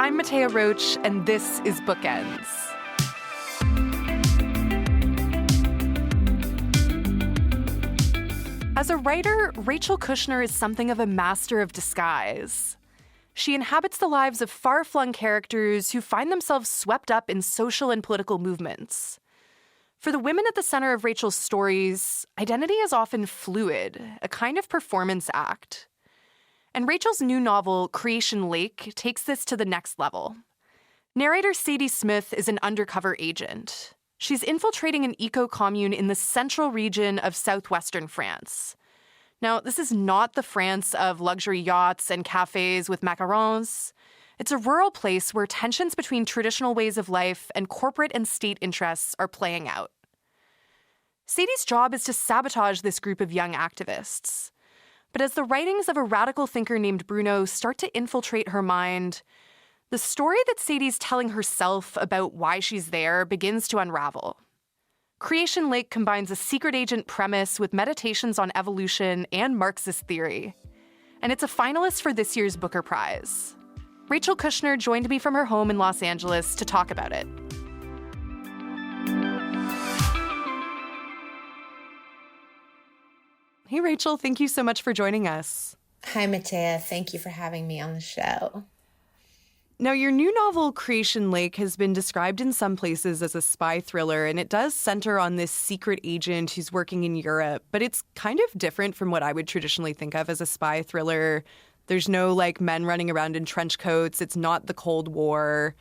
I'm Mattea Roach, and this is Bookends. As a writer, Rachel Kushner is something of a master of disguise. She inhabits the lives of far-flung characters who find themselves swept up in social and political movements. For the women at the center of Rachel's stories, identity is often fluid, a kind of performance act. And Rachel's new novel, Creation Lake, takes this to the next level. Narrator Sadie Smith is an undercover agent. She's infiltrating an eco-commune in the central region of southwestern France. Now, this is not the France of luxury yachts and cafes with macarons. It's a rural place where tensions between traditional ways of life and corporate and state interests are playing out. Sadie's job is to sabotage this group of young activists. But as the writings of a radical thinker named Bruno start to infiltrate her mind, the story that Sadie's telling herself about why she's there begins to unravel. Creation Lake combines a secret agent premise with meditations on evolution and Marxist theory. And it's a finalist for this year's Booker Prize. Rachel Kushner joined me from her home in Los Angeles to talk about it. Hey, Rachel, thank you so much for joining us. Hi, Mattea. Thank you for having me on the show. Now, your new novel, Creation Lake, has been described in some places as a spy thriller, and it does center on this secret agent who's working in Europe, but it's kind of different from what I would traditionally think of as a spy thriller. There's no, men running around in trench coats. It's not the Cold War.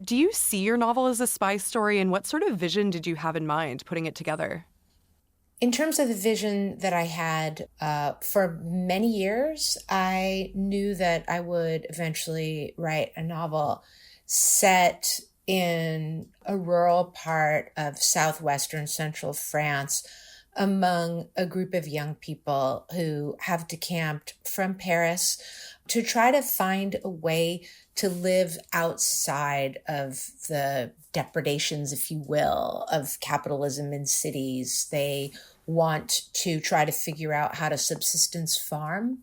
Do you see your novel as a spy story, and what sort of vision did you have in mind putting it together? In terms of the vision that I had for many years, I knew that I would eventually write a novel set in a rural part of southwestern central France among a group of young people who have decamped from Paris to try to find a way to live outside of the depredations, if you will, of capitalism in cities. They want to try to figure out how to subsistence farm.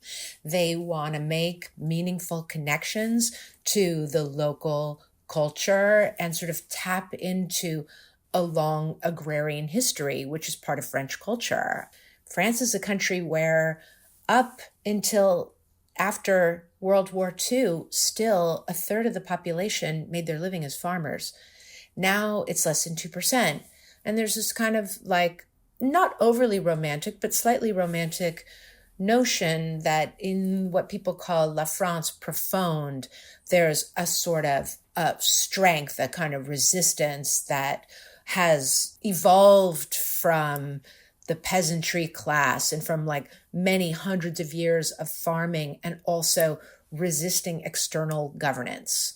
They want to make meaningful connections to the local culture and sort of tap into a long agrarian history, which is part of French culture. France is a country where up until after World War II, still a third of the population made their living as farmers. Now it's less than 2%. And there's this kind of not overly romantic, but slightly romantic notion that in what people call La France profonde, there's a sort of strength, a kind of resistance that has evolved from the peasantry class and from many hundreds of years of farming and also resisting external governance.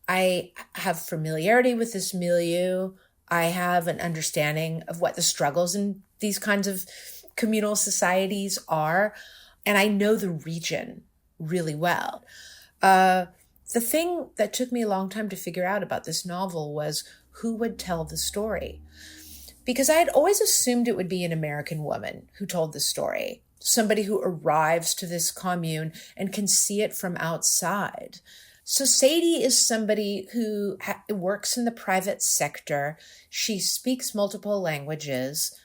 I have familiarity with this milieu. I have an understanding of what the struggles in these kinds of communal societies are, and I know the region really well. The thing that took me a long time to figure out about this novel was who would tell the story. Because I had always assumed it would be an American woman who told the story, somebody who arrives to this commune and can see it from outside. So Sadie is somebody who works in the private sector. She speaks multiple languages.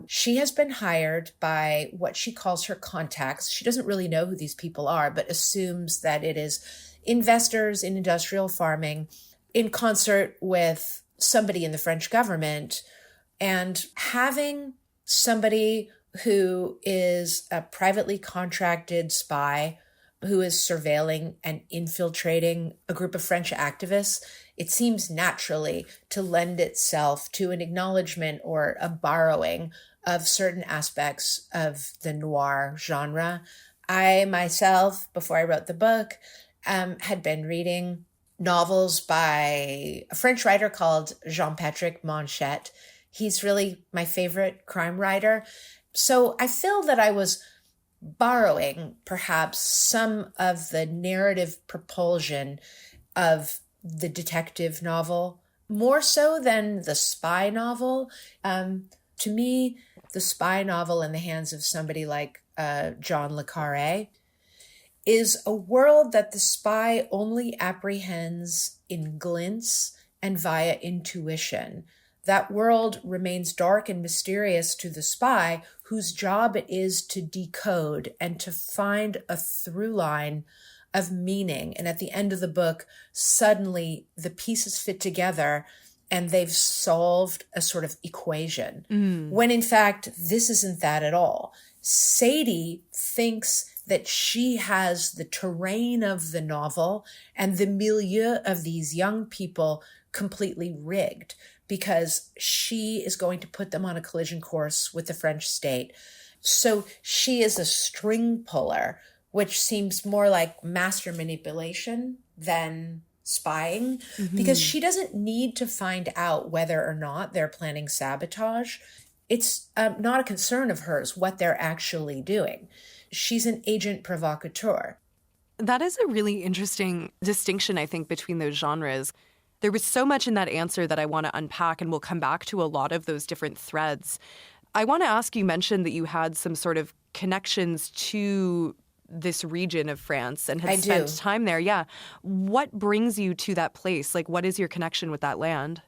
She has been hired by what she calls her contacts. She doesn't really know who these people are, but assumes that it is investors in industrial farming in concert with somebody in the French government. And having somebody who is a privately contracted spy who is surveilling and infiltrating a group of French activists, it seems naturally to lend itself to an acknowledgement or a borrowing of certain aspects of the noir genre. I myself, before I wrote the book, had been reading novels by a French writer called Jean-Patrick Manchette. He's really my favorite crime writer. So I feel that I was borrowing perhaps some of the narrative propulsion of the detective novel, more so than the spy novel. To me, the spy novel in the hands of somebody like John le Carré is a world that the spy only apprehends in glints and via intuition. That world remains dark and mysterious to the spy, whose job it is to decode and to find a through line of meaning. And at the end of the book, suddenly the pieces fit together and they've solved a sort of equation. When in fact, this isn't that at all. Sadie thinks that she has the terrain of the novel and the milieu of these young people completely rigged, because she is going to put them on a collision course with the French state. So she is a string puller, which seems more like master manipulation than spying, because she doesn't need to find out whether or not they're planning sabotage. It's not a concern of hers what they're actually doing. She's an agent provocateur. That is a really interesting distinction, I think, between those genres. There was so much in that answer that I want to unpack, and we'll come back to a lot of those different threads. I want to ask, you mentioned that you had some sort of connections to this region of France and had spent time there. Yeah. What brings you to that place? Like, what is your connection with that land?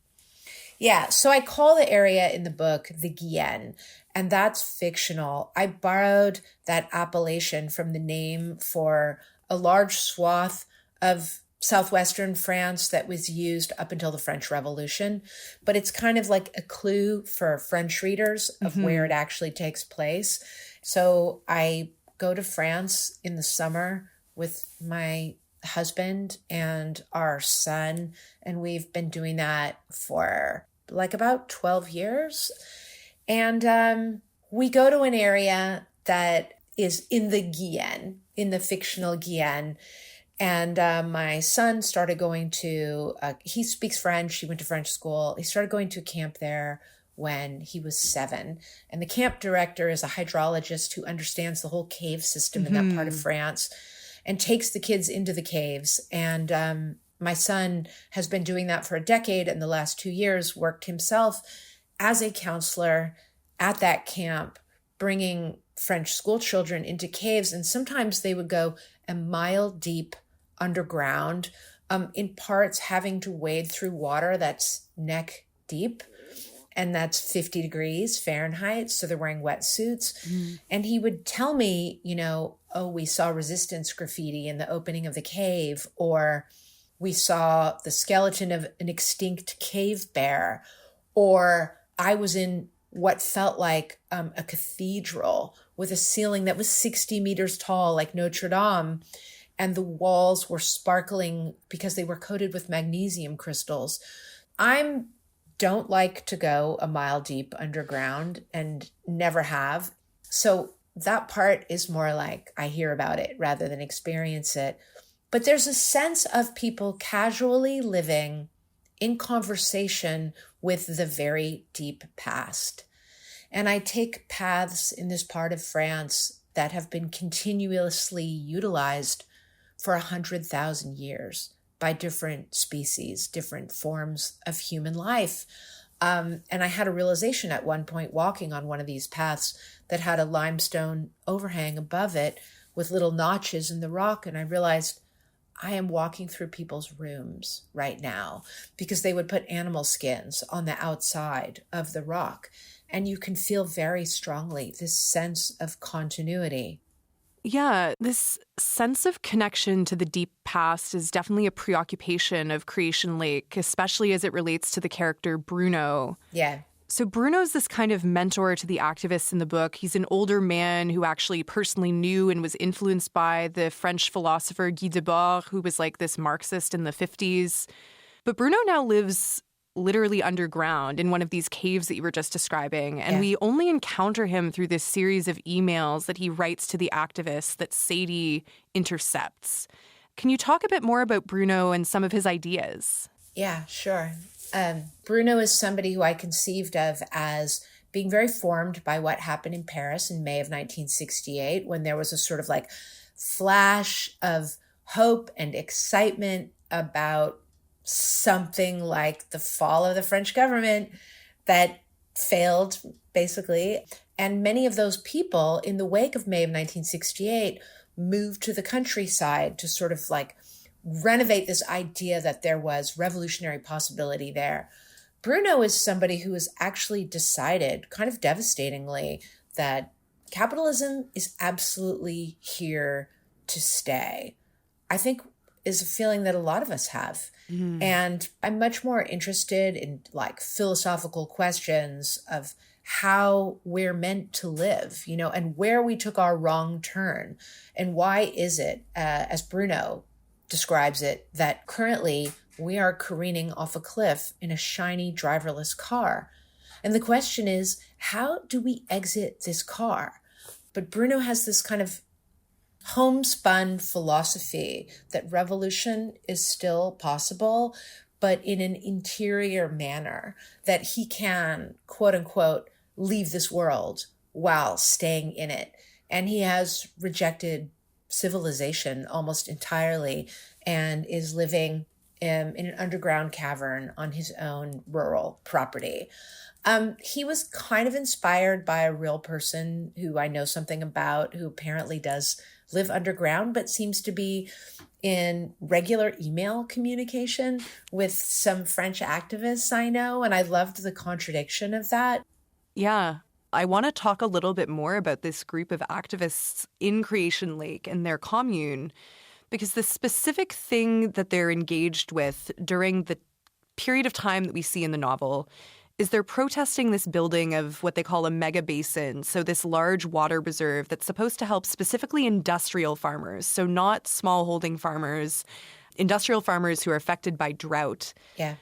Yeah, so I call the area in the book the Guyenne, and that's fictional. I borrowed that appellation from the name for a large swath of southwestern France that was used up until the French Revolution. But it's kind of like a clue for French readers of where it actually takes place. So I go to France in the summer with my husband and our son, and we've been doing that for like about 12 years. And we go to an area that is in the Guyenne, in the fictional Guyenne. And my son started going to, he speaks French, he went to French school. He started going to a camp there when he was 7. And the camp director is a hydrologist who understands the whole cave system in that part of France and takes the kids into the caves. And my son has been doing that for a decade, and the last 2 years worked himself as a counselor at that camp, bringing French school children into caves. And sometimes they would go a mile deep underground, in parts having to wade through water that's neck deep, and that's 50 degrees Fahrenheit. So they're wearing wetsuits. And he would tell me, oh, we saw resistance graffiti in the opening of the cave, or we saw the skeleton of an extinct cave bear, or I was in what felt like a cathedral with a ceiling that was 60 meters tall, like Notre Dame, and the walls were sparkling because they were coated with magnesium crystals. I don't like to go a mile deep underground and never have. So that part is more like I hear about it rather than experience it. But there's a sense of people casually living in conversation with the very deep past. And I take paths in this part of France that have been continuously utilized for 100,000 years by different species, different forms of human life. And I had a realization at one point walking on one of these paths that had a limestone overhang above it with little notches in the rock. And I realized I am walking through people's rooms right now, because they would put animal skins on the outside of the rock. And you can feel very strongly this sense of continuity. Yeah, this sense of connection to the deep past is definitely a preoccupation of Creation Lake, especially as it relates to the character Bruno. Yeah. So Bruno's this kind of mentor to the activists in the book. He's an older man who actually personally knew and was influenced by the French philosopher Guy Debord, who was like this Marxist in the 50s. But Bruno now lives literally underground in one of these caves that you were just describing. And we only encounter him through this series of emails that he writes to the activists that Sadie intercepts. Can you talk a bit more about Bruno and some of his ideas? Yeah, sure. Bruno is somebody who I conceived of as being very formed by what happened in Paris in May of 1968, when there was a sort of like flash of hope and excitement about something like the fall of the French government that failed, basically. And many of those people in the wake of May of 1968 moved to the countryside to sort of like renovate this idea that there was revolutionary possibility there. Bruno is somebody who has actually decided, kind of devastatingly, that capitalism is absolutely here to stay. I think is a feeling that a lot of us have. Mm. And I'm much more interested in like philosophical questions of how we're meant to live, you know, and where we took our wrong turn. And why is it, as Bruno describes it, that currently we are careening off a cliff in a shiny driverless car. And the question is, how do we exit this car? But Bruno has this kind of homespun philosophy that revolution is still possible, but in an interior manner, that he can, quote unquote, leave this world while staying in it. And he has rejected civilization almost entirely and is living in an underground cavern on his own rural property. He was kind of inspired by a real person who I know something about, who apparently does live underground, but seems to be in regular email communication with some French activists I know. And I loved the contradiction of that. Yeah. I want to talk a little bit more about this group of activists in Creation Lake and their commune, because the specific thing that they're engaged with during the period of time that we see in the novel is they're protesting this building of what they call a mega basin, so this large water reserve that's supposed to help specifically industrial farmers, so not smallholding farmers, industrial farmers who are affected by drought. Yeah.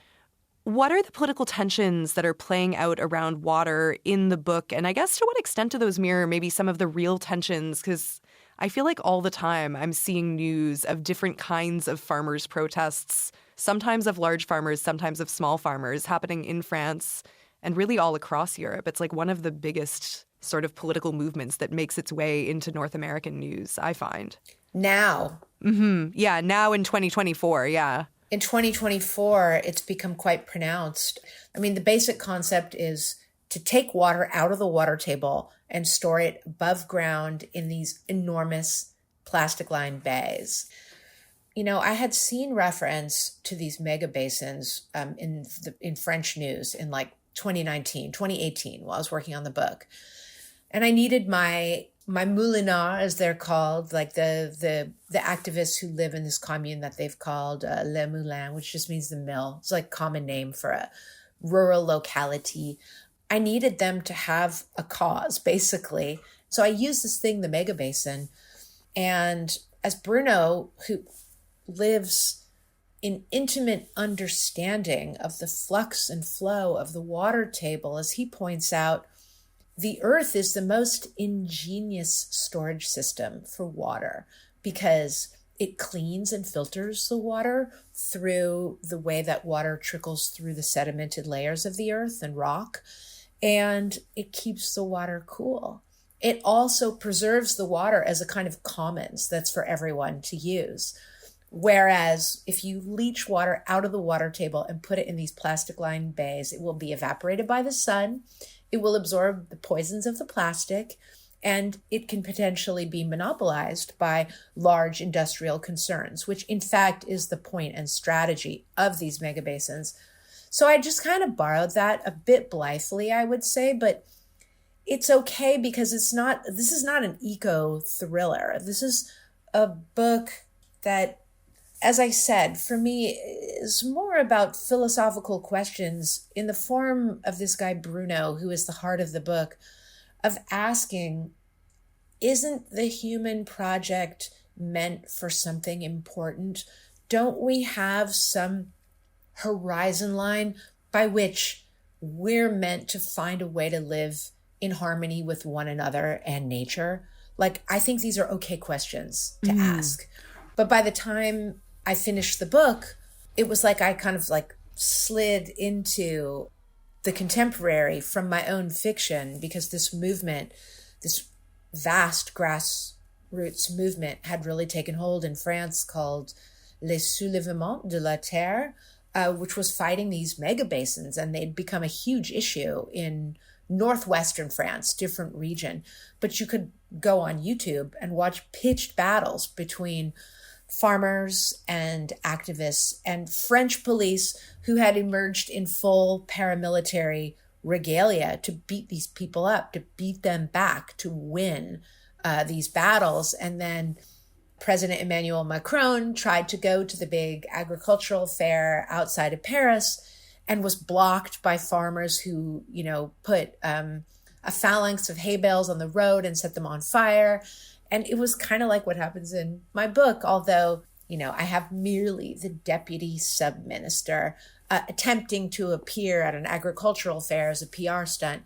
What are the political tensions that are playing out around water in the book? And I guess to what extent do those mirror maybe some of the real tensions? Because I feel like all the time I'm seeing news of different kinds of farmers' protests, sometimes of large farmers, sometimes of small farmers, happening in France and really all across Europe. It's like one of the biggest sort of political movements that makes its way into North American news, I find. Now. Mm-hmm. Yeah, now in 2024, yeah. In 2024, it's become quite pronounced. I mean, the basic concept is to take water out of the water table and store it above ground in these enormous plastic-lined bays. You know, I had seen reference to these mega basins in French news in like 2018, while I was working on the book. And I needed my moulinards, as they're called, like the activists who live in this commune that they've called Le Moulin, which just means the mill. It's like a common name for a rural locality. I needed them to have a cause, basically. So I used this thing, the mega basin. And as Bruno, who lives in intimate understanding of the flux and flow of the water table, as he points out, the earth is the most ingenious storage system for water because it cleans and filters the water through the way that water trickles through the sedimented layers of the earth and rock, and it keeps the water cool. It also preserves the water as a kind of commons that's for everyone to use. Whereas if you leach water out of the water table and put it in these plastic-lined bays, it will be evaporated by the sun. It will absorb the poisons of the plastic, and it can potentially be monopolized by large industrial concerns, which in fact is the point and strategy of these megabasins. So I just kind of borrowed that a bit blithely, I would say, but it's okay because this is not an eco thriller. This is a book that, as I said, for me, is more about philosophical questions in the form of this guy, Bruno, who is the heart of the book, of asking, isn't the human project meant for something important? Don't we have some horizon line by which we're meant to find a way to live in harmony with one another and nature? Like, I think these are okay questions to ask. But by the time I finished the book, it was like I kind of like slid into the contemporary from my own fiction, because this movement, this vast grassroots movement, had really taken hold in France called Les Soulèvements de la Terre, which was fighting these mega basins, and they'd become a huge issue in northwestern France, different region. But you could go on YouTube and watch pitched battles between farmers and activists and French police who had emerged in full paramilitary regalia to beat these people up, to beat them back, to win these battles. And then President Emmanuel Macron tried to go to the big agricultural fair outside of Paris and was blocked by farmers who, put a phalanx of hay bales on the road and set them on fire. And it was kind of like what happens in my book, although, I have merely the deputy sub-minister attempting to appear at an agricultural fair as a PR stunt.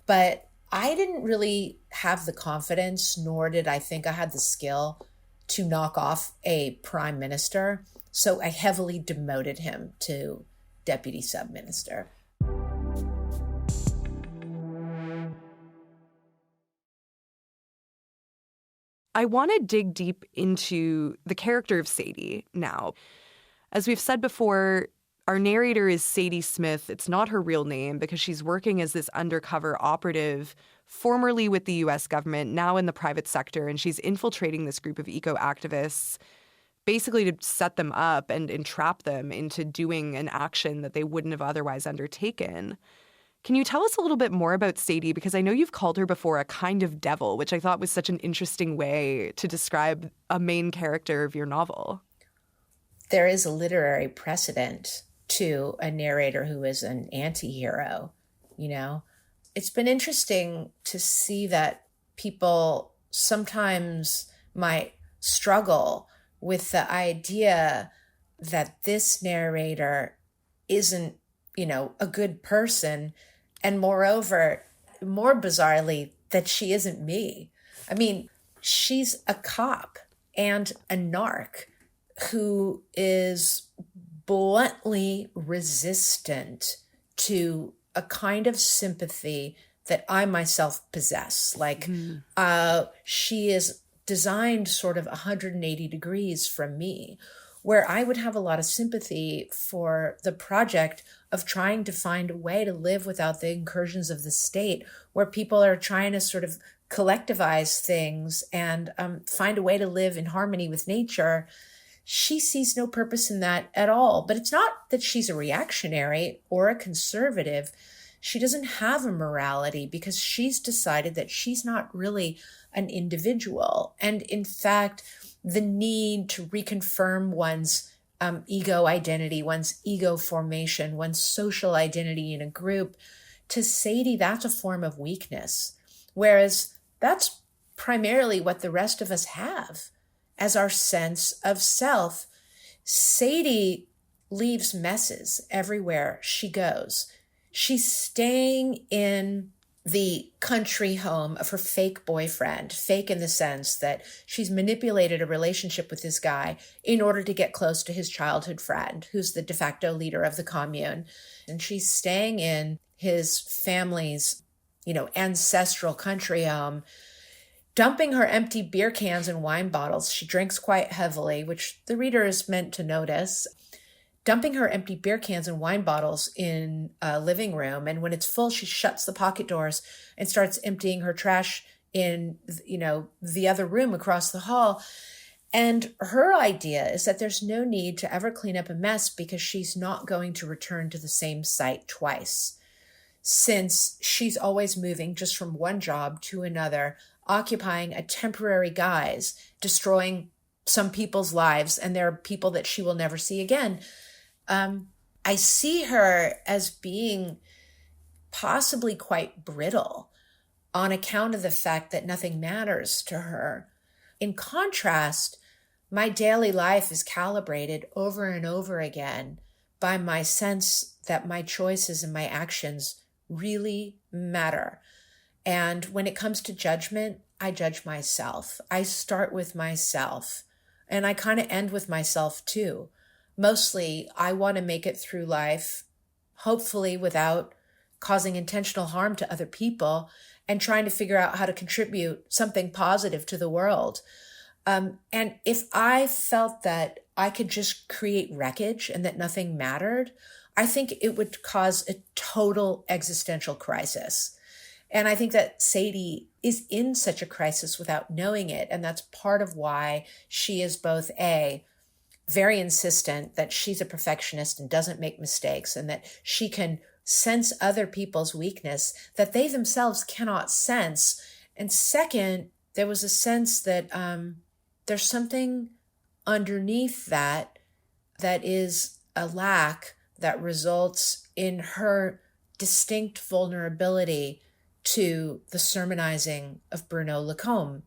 But I didn't really have the confidence, nor did I think I had the skill to knock off a prime minister. So I heavily demoted him to deputy sub-minister. I want to dig deep into the character of Sadie now. As we've said before, our narrator is Sadie Smith. It's not her real name because she's working as this undercover operative, formerly with the U.S. government, now in the private sector, and she's infiltrating this group of eco-activists basically to set them up and entrap them into doing an action that they wouldn't have otherwise undertaken. Can you tell us a little bit more about Sadie? Because I know you've called her before a kind of devil, which I thought was such an interesting way to describe a main character of your novel. There is a literary precedent to a narrator who is an anti-hero, It's been interesting to see that people sometimes might struggle with the idea that this narrator isn't, a good person. And moreover, more bizarrely, that she isn't me. I mean, she's a cop and a narc who is bluntly resistant to a kind of sympathy that I myself possess. She is designed sort of 180 degrees from me, where I would have a lot of sympathy for the project of trying to find a way to live without the incursions of the state, where people are trying to sort of collectivize things and find a way to live in harmony with nature. She sees no purpose in that at all. But it's not that she's a reactionary or a conservative. She doesn't have a morality because she's decided that she's not really an individual. And in fact, the need to reconfirm one's ego identity, one's ego formation, one's social identity in a group, to Sadie, that's a form of weakness. Whereas that's primarily what the rest of us have as our sense of self. Sadie leaves messes everywhere she goes. She's staying in the country home of her fake boyfriend, fake in the sense that she's manipulated a relationship with this guy in order to get close to his childhood friend, who's the de facto leader of the commune. And she's staying in his family's, ancestral country home, dumping her empty beer cans and wine bottles. She drinks quite heavily, which the reader is meant to notice. Dumping her empty beer cans and wine bottles in a living room. And when it's full, she shuts the pocket doors and starts emptying her trash in, the other room across the hall. And her idea is that there's no need to ever clean up a mess because she's not going to return to the same site twice, since she's always moving just from one job to another, occupying a temporary guise, destroying some people's lives, and there are people that she will never see again. I see her as being possibly quite brittle on account of the fact that nothing matters to her. In contrast, my daily life is calibrated over and over again by my sense that my choices and my actions really matter. And when it comes to judgment, I judge myself. I start with myself, and I kind of end with myself too. Mostly, I want to make it through life, hopefully without causing intentional harm to other people, and trying to figure out how to contribute something positive to the world. And if I felt that I could just create wreckage and that nothing mattered, I think it would cause a total existential crisis. And I think that Sadie is in such a crisis without knowing it. And that's part of why she is both very insistent that she's a perfectionist and doesn't make mistakes, and that she can sense other people's weakness that they themselves cannot sense. And second, there was a sense that there's something underneath that is a lack that results in her distinct vulnerability to the sermonizing of Bruno Lacombe.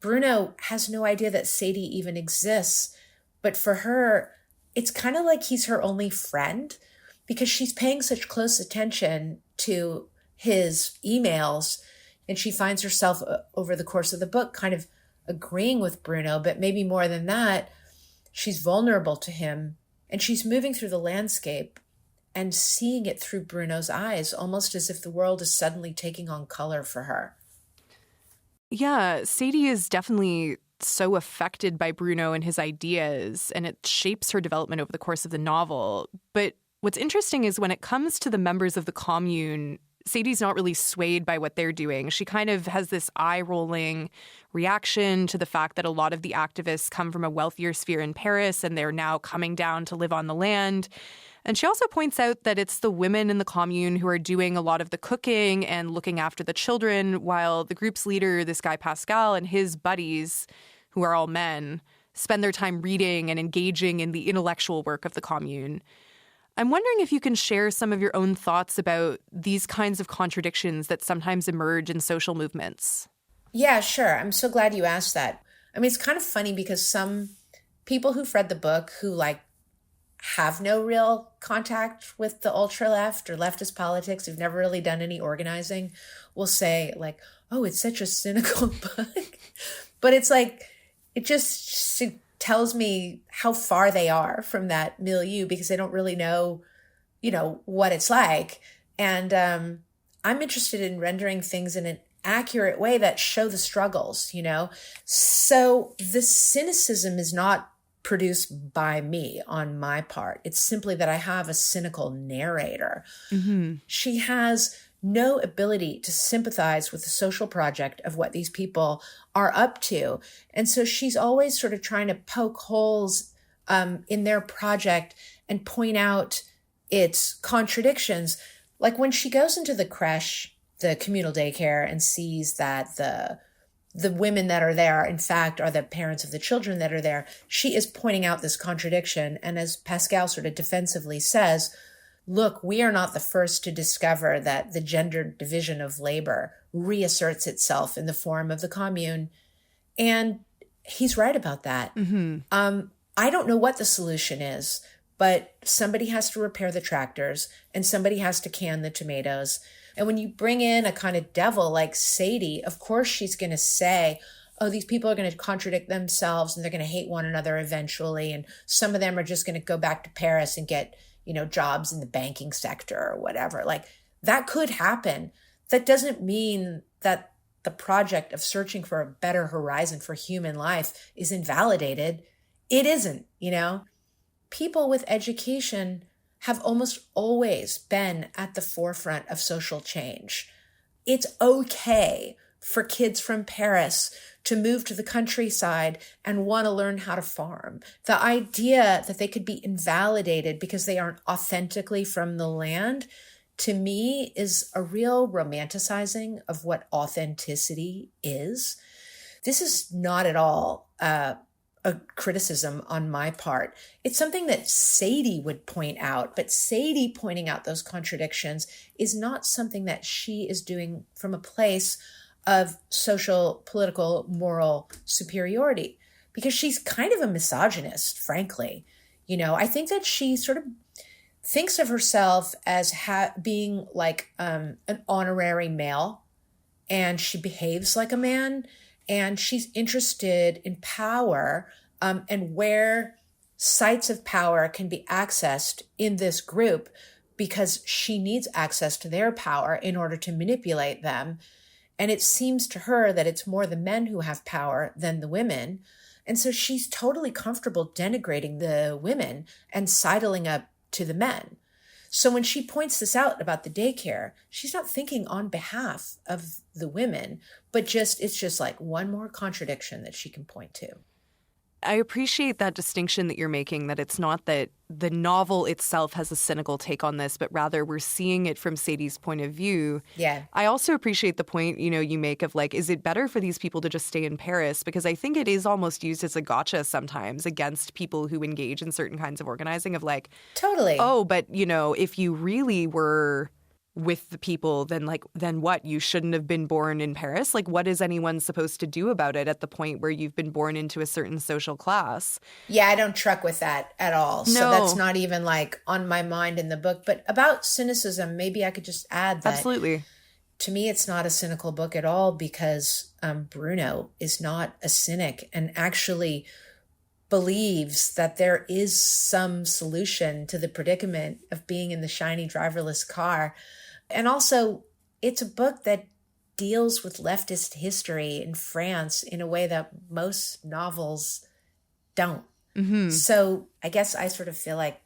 Bruno has no idea that Sadie even exists, but for her, it's kind of like he's her only friend, because she's paying such close attention to his emails, and she finds herself over the course of the book kind of agreeing with Bruno, but maybe more than that, she's vulnerable to him, and she's moving through the landscape and seeing it through Bruno's eyes, almost as if the world is suddenly taking on color for her. Yeah, Sadie is definitely so affected by Bruno and his ideas, and it shapes her development over the course of the novel. But what's interesting is when it comes to the members of the commune, Sadie's not really swayed by what they're doing. She kind of has this eye-rolling reaction to the fact that a lot of the activists come from a wealthier sphere in Paris and they're now coming down to live on the land. And she also points out that it's the women in the commune who are doing a lot of the cooking and looking after the children, while the group's leader, this guy Pascal, and his buddies, who are all men, spend their time reading and engaging in the intellectual work of the commune. I'm wondering if you can share some of your own thoughts about these kinds of contradictions that sometimes emerge in social movements. Yeah, sure. I'm so glad you asked that. I mean, it's kind of funny because some people who've read the book who have no real contact with the ultra left or leftist politics, who've never really done any organizing, will say oh, it's such a cynical book. But it's it just tells me how far they are from that milieu, because they don't really know, what it's like. And I'm interested in rendering things in an accurate way that show the struggles, So the cynicism is not produced by me on my part. It's simply that I have a cynical narrator. Mm-hmm. She has no ability to sympathize with the social project of what these people are up to. And so she's always sort of trying to poke holes in their project and point out its contradictions. Like when she goes into the creche, the communal daycare, and sees that the women that are there, in fact, are the parents of the children that are there, she is pointing out this contradiction. And as Pascal sort of defensively says, look, we are not the first to discover that the gender division of labor reasserts itself in the form of the commune. And he's right about that. Mm-hmm. I don't know what the solution is, but somebody has to repair the tractors and somebody has to can the tomatoes. And when you bring in a kind of devil like Sadie, of course she's going to say, oh, these people are going to contradict themselves and they're going to hate one another eventually. And some of them are just going to go back to Paris and get, jobs in the banking sector or whatever. That could happen. That doesn't mean that the project of searching for a better horizon for human life is invalidated. It isn't, People with education have almost always been at the forefront of social change. It's okay for kids from Paris to move to the countryside and want to learn how to farm. The idea that they could be invalidated because they aren't authentically from the land, to me, is a real romanticizing of what authenticity is. This is not at all a criticism on my part. It's something that Sadie would point out, but Sadie pointing out those contradictions is not something that she is doing from a place of social, political, moral superiority, because she's kind of a misogynist, frankly. I think that she sort of thinks of herself as being an honorary male, and she behaves like a man, and she's interested in power and where sites of power can be accessed in this group, because she needs access to their power in order to manipulate them. And it seems to her that it's more the men who have power than the women. And so she's totally comfortable denigrating the women and sidling up to the men. So when she points this out about the daycare, she's not thinking on behalf of the women, but it's just like one more contradiction that she can point to. I appreciate that distinction that you're making, that it's not that the novel itself has a cynical take on this, but rather we're seeing it from Sadie's point of view. Yeah. I also appreciate the point, you make of like, is it better for these people to just stay in Paris? Because I think it is almost used as a gotcha sometimes against people who engage in certain kinds of organizing of like, totally. Oh, but if you really were with the people, then what? You shouldn't have been born in Paris? Like, what is anyone supposed to do about it at the point where you've been born into a certain social class? Yeah, I don't truck with that at all. No. So that's not even like on my mind in the book. But about cynicism, maybe I could just add that. Absolutely. To me, it's not a cynical book at all because Bruno is not a cynic and actually believes that there is some solution to the predicament of being in the shiny driverless car. And also, it's a book that deals with leftist history in France in a way that most novels don't. Mm-hmm. So I guess I sort of feel like,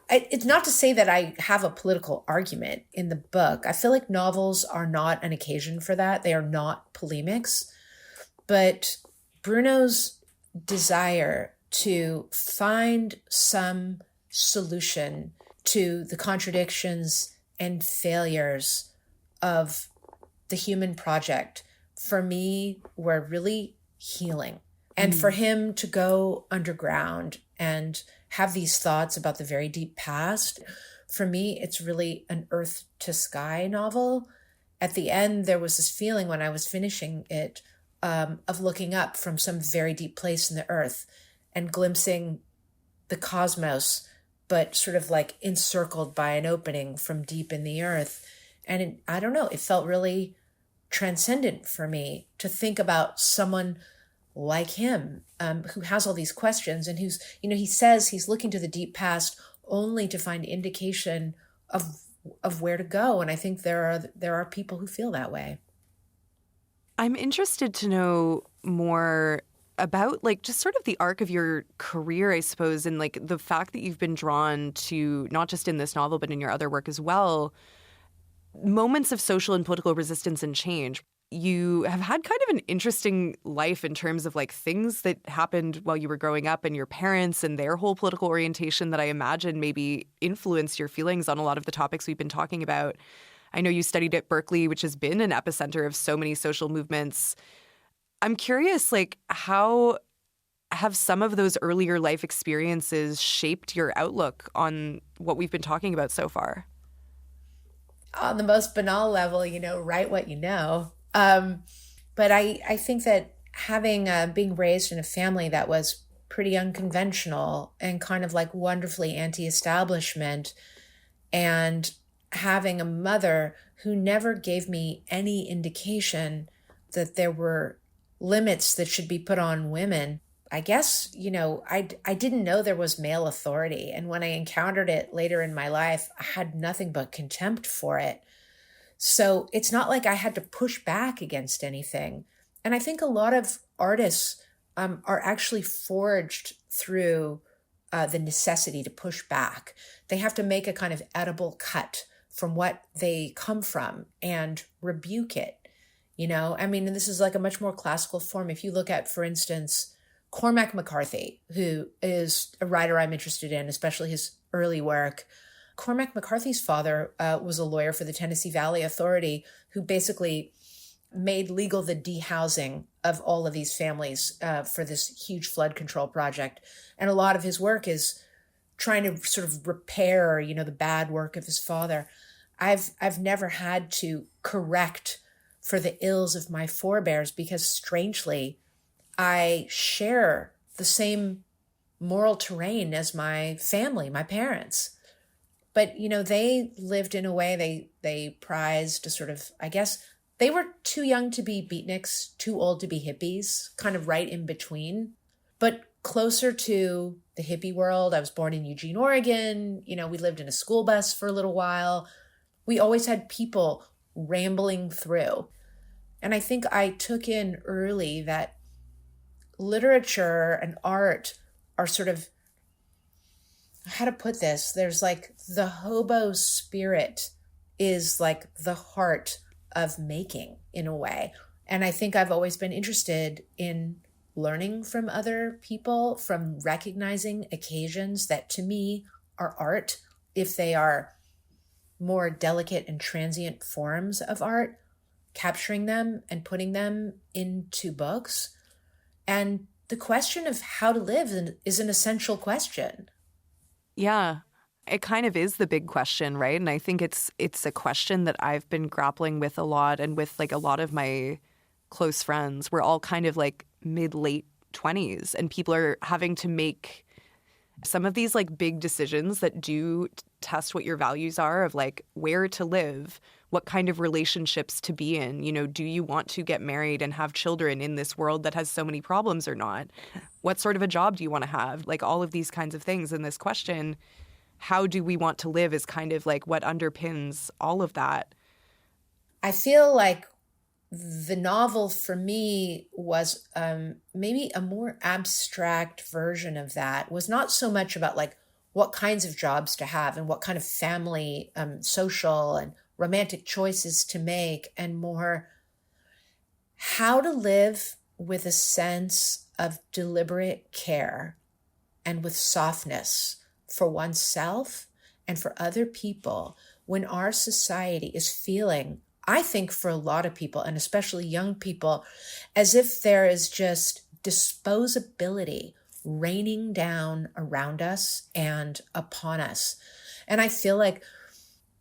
it's not to say that I have a political argument in the book. I feel like novels are not an occasion for that. They are not polemics. But Bruno's desire to find some solution to the contradictions and failures of the human project, for me, were really healing. And for him to go underground and have these thoughts about the very deep past, for me, it's really an earth to sky novel. At the end, there was this feeling when I was finishing it of looking up from some very deep place in the earth and glimpsing the cosmos, but sort of like encircled by an opening from deep in the earth. And I don't know, it felt really transcendent for me to think about someone like him, who has all these questions and who's, he says he's looking to the deep past only to find indication of where to go. And I think there are people who feel that way. I'm interested to know more about like just sort of the arc of your career, I suppose, and like the fact that you've been drawn to, not just in this novel, but in your other work as well, moments of social and political resistance and change. You have had kind of an interesting life in terms of like things that happened while you were growing up and your parents and their whole political orientation that I imagine maybe influenced your feelings on a lot of the topics we've been talking about. I know you studied at Berkeley, which has been an epicenter of so many social movements. I'm curious, like, how have some of those earlier life experiences shaped your outlook on what we've been talking about so far? On the most banal level, write what you know. But I think that having being raised in a family that was pretty unconventional and kind of like wonderfully anti-establishment, and having a mother who never gave me any indication that there were limits that should be put on women. I guess, I didn't know there was male authority. And when I encountered it later in my life, I had nothing but contempt for it. So it's not like I had to push back against anything. And I think a lot of artists are actually forged through the necessity to push back. They have to make a kind of edible cut from what they come from and rebuke it. And this is like a much more classical form. If you look at, for instance, Cormac McCarthy, who is a writer I'm interested in, especially his early work. Cormac McCarthy's father was a lawyer for the Tennessee Valley Authority who basically made legal the dehousing of all of these families for this huge flood control project. And a lot of his work is trying to sort of repair, the bad work of his father. I've never had to correct for the ills of my forebears because, strangely, I share the same moral terrain as my family, my parents. But, they lived in a way they prized a sort of, I guess, they were too young to be beatniks, too old to be hippies, kind of right in between. But closer to the hippie world, I was born in Eugene, Oregon. We lived in a school bus for a little while. We always had people rambling through. And I think I took in early that literature and art are sort of how to put this? There's like the hobo spirit is like the heart of making in a way. And I think I've always been interested in learning from other people, from recognizing occasions that to me are art, if they are more delicate and transient forms of art, capturing them and putting them into books. And the question of how to live is an essential question. Yeah, it kind of is the big question, right? And I think it's a question that I've been grappling with a lot, and with like a lot of my close friends. We're all kind of like mid-late 20s, and people are having to make some of these like big decisions that do test what your values are, of like where to live, what kind of relationships to be in. You know, do you want to get married and have children in this world that has so many problems or not? What sort of a job do you want to have? Like all of these kinds of things. And this question, how do we want to live, is kind of like what underpins all of that. I feel like the novel for me was maybe a more abstract version of that. Was not so much about like what kinds of jobs to have and what kind of family, social and romantic choices to make, and more how to live with a sense of deliberate care and with softness for oneself and for other people when our society is feeling, I think for a lot of people, and especially young people, as if there is just disposability raining down around us and upon us. And I feel like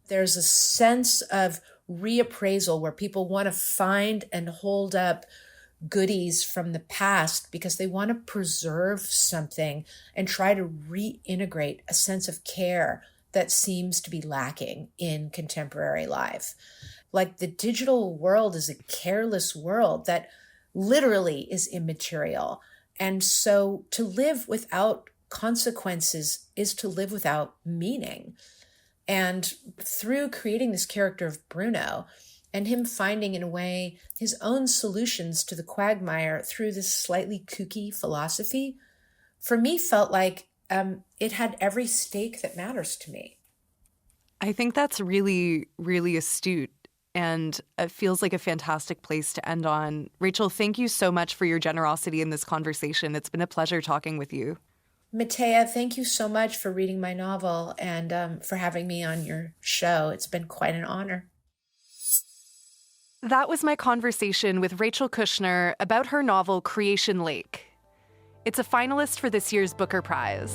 there's a sense of reappraisal where people want to find and hold up goodies from the past because they want to preserve something and try to reintegrate a sense of care that seems to be lacking in contemporary life. Like the digital world is a careless world that literally is immaterial. And so to live without consequences is to live without meaning. And through creating this character of Bruno and him finding in a way his own solutions to the quagmire through this slightly kooky philosophy, for me felt like it had every stake that matters to me. I think that's really, really astute. And it feels like a fantastic place to end on. Rachel, thank you so much for your generosity in this conversation. It's been a pleasure talking with you. Mattea, thank you so much for reading my novel and for having me on your show. It's been quite an honor. That was my conversation with Rachel Kushner about her novel Creation Lake. It's a finalist for this year's Booker Prize.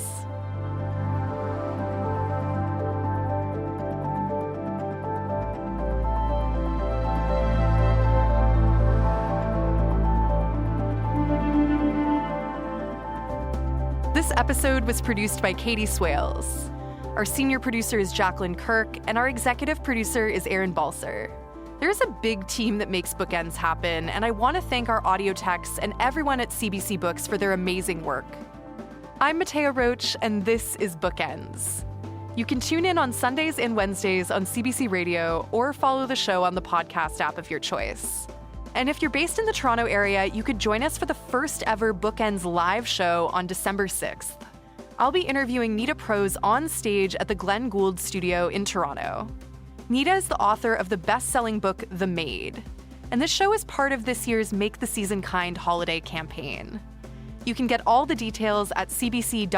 This episode was produced by Katie Swales. Our senior producer is Jacqueline Kirk, and our executive producer is Aaron Balser. There's a big team that makes Bookends happen, and I want to thank our audio techs and everyone at CBC Books for their amazing work. I'm Mattea Roach, and this is Bookends. You can tune in on Sundays and Wednesdays on CBC Radio or follow the show on the podcast app of your choice. And if you're based in the Toronto area, you could join us for the first ever Bookends live show on December 6th. I'll be interviewing Nita Prose on stage at the Glenn Gould Studio in Toronto. Nita is the author of the best-selling book, The Maid. And this show is part of this year's Make the Season Kind holiday campaign. You can get all the details at cbc.ca/kind.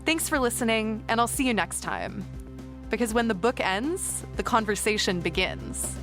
Thanks for listening, and I'll see you next time. Because when the book ends, the conversation begins.